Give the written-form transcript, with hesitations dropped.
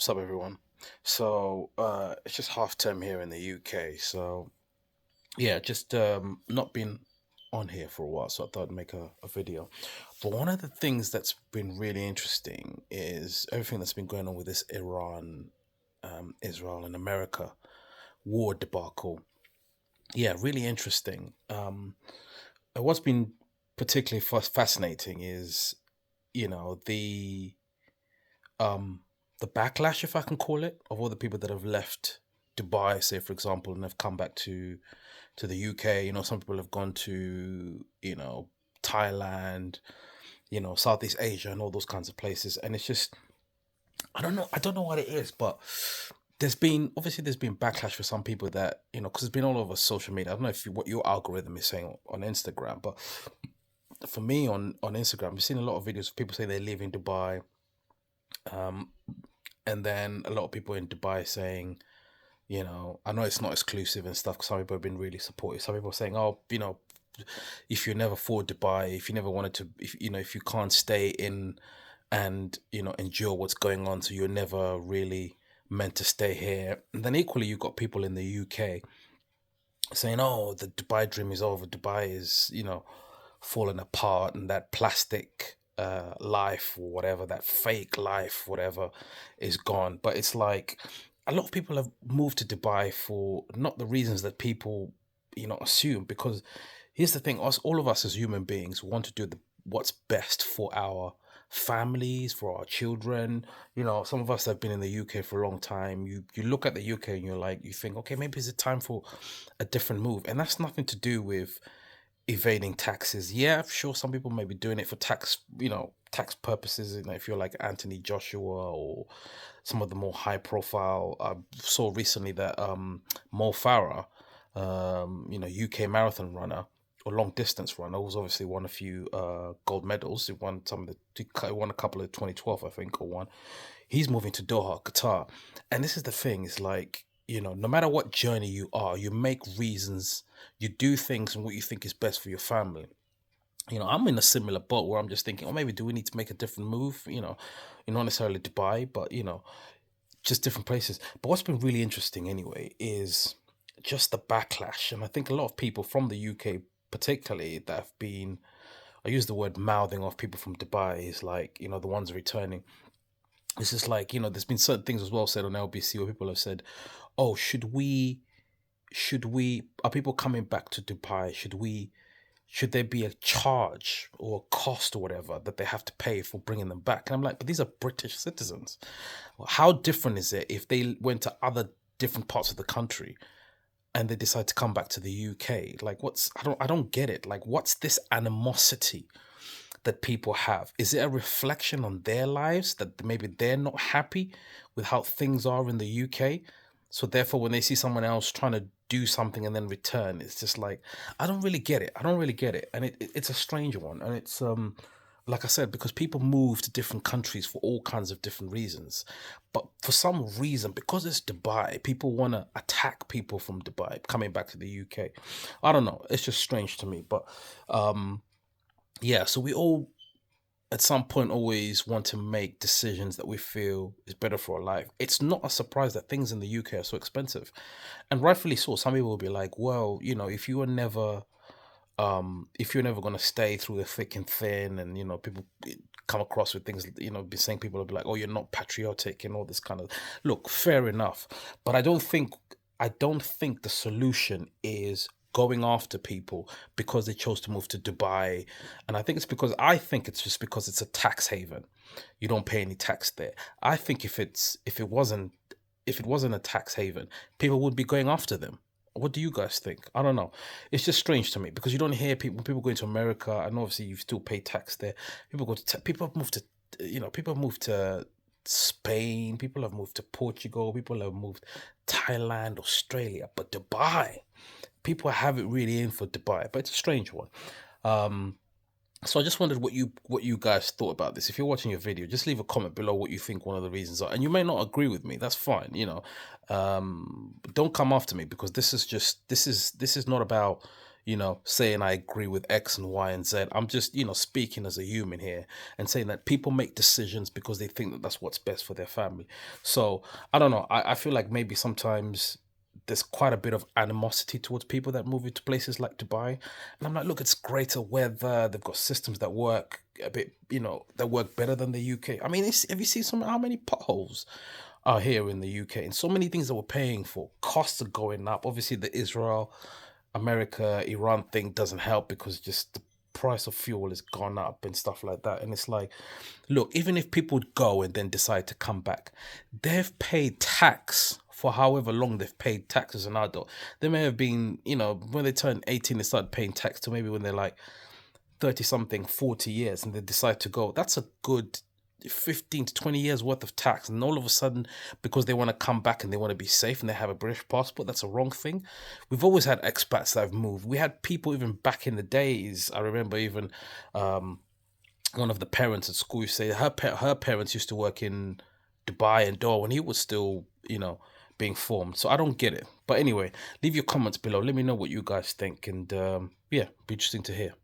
Sup everyone. So it's just half term here in the UK. So yeah, just not been on here for a while, so I thought I'd make a video. But one of the things that's been really interesting is everything that's been going on with this Iran, Israel and America war debacle. Yeah, really interesting. What's been particularly fascinating is, you know, um the backlash, if I can call it, of all the people that have left Dubai, say for example, and have come back to the UK. You know, some people have gone to, Thailand, Southeast Asia and all those kinds of places. And it's just, I don't know what it is, but there's been backlash for some people that, because it's been all over social media. I don't know what your algorithm is saying on Instagram, but for me on Instagram, I've seen a lot of videos of people saying they're leaving Dubai. Um, and then a lot of people in Dubai saying, I know it's not exclusive and stuff, 'cause some people have been really supportive. Some people are saying, oh, if you never for Dubai, if you never wanted to, if you can't stay in and, endure what's going on, so you're never really meant to stay here. And then equally, you've got people in the UK saying, oh, the Dubai dream is over. Dubai is, falling apart, and that plastic life or whatever, that fake life, whatever, is gone. But it's like a lot of people have moved to Dubai for not the reasons that people, assume. Because here's the thing: all of us as human beings want to do what's best for our families, for our children. Some of us have been in the UK for a long time. You look at the UK and you think, okay, maybe it's a time for a different move, and that's nothing to do with evading taxes. Yeah, sure, some people may be doing it for tax purposes. If you're like Anthony Joshua or some of the more high profile, I saw recently that Mo Farah, UK marathon runner or long distance runner, was obviously won a few gold medals. He won he won a couple of 2012, I think, or one. He's moving to Doha, Qatar. And this is the thing, it's like, no matter what journey you are, you make reasons, you do things and what you think is best for your family. I'm in a similar boat where I'm just thinking, oh, maybe do we need to make a different move? Not necessarily Dubai, but just different places. But what's been really interesting anyway is just the backlash. And I think a lot of people from the UK, particularly, that have been, I use the word mouthing off people from Dubai, is like, the ones returning. It's just like, there's been certain things as well said on LBC where people have said, oh, are people coming back to Dubai? Should there be a charge or a cost or whatever that they have to pay for bringing them back? And I'm like, but these are British citizens. How different is it if they went to other different parts of the country and they decide to come back to the UK? Like, I don't get it. Like, what's this animosity that people have? Is it a reflection on their lives that maybe they're not happy with how things are in the UK? So therefore, when they see someone else trying to do something and then return, it's just like, I don't really get it. I don't really get it. And it's a strange one. And it's like I said, because people move to different countries for all kinds of different reasons. But for some reason, because it's Dubai, people want to attack people from Dubai coming back to the UK. I don't know. It's just strange to me. But yeah, so we all at some point always want to make decisions that we feel is better for our life. It's not a surprise that things in the UK are so expensive. And rightfully so. Some people will be like, well, if you're never gonna stay through the thick and thin, and people come across with things, be saying, people will be like, oh, you're not patriotic and all this kind of, look, fair enough. But I don't think the solution is going after people because they chose to move to Dubai. And I think it's just because it's a tax haven. You don't pay any tax there. I think if it wasn't a tax haven, people would be going after them. What do you guys think? I don't know. It's just strange to me because you don't hear people going to America, and obviously you still pay tax there. People have moved to, people have moved to Spain. People have moved to Portugal. People have moved Thailand, Australia, but Dubai, people have it really in for Dubai, but it's a strange one. Um, so I just wondered what you guys thought about this. If you're watching your video, just leave a comment below what you think one of the reasons are. And you may not agree with me. That's fine. But don't come after me, because this is not about saying I agree with X and Y and Z. I'm just, speaking as a human here and saying that people make decisions because they think that that's what's best for their family. So I don't know. I feel like maybe sometimes there's quite a bit of animosity towards people that move into places like Dubai. And I'm like, look, it's greater weather. They've got systems that work a bit, that work better than the UK. I mean, have you seen how many potholes are here in the UK, and so many things that we're paying for? Costs are going up. Obviously, the Israel, America, Iran thing doesn't help because just the price of fuel has gone up and stuff like that. And it's like, look, even if people go and then decide to come back, they've paid tax for however long they've paid tax as an adult. They may have been, when they turn 18, they start paying tax to maybe when they're like 30 something, 40 years, and they decide to go. That's a good 15 to 20 years worth of tax. And all of a sudden, because they want to come back and they want to be safe and they have a British passport, that's a wrong thing. We've always had expats that have moved. We had people even back in the days. I remember even one of the parents at school say her parents used to work in Dubai and Doha when he was still, being formed. So I don't get it. But anyway, leave your comments below. Let me know what you guys think. And yeah, be interesting to hear.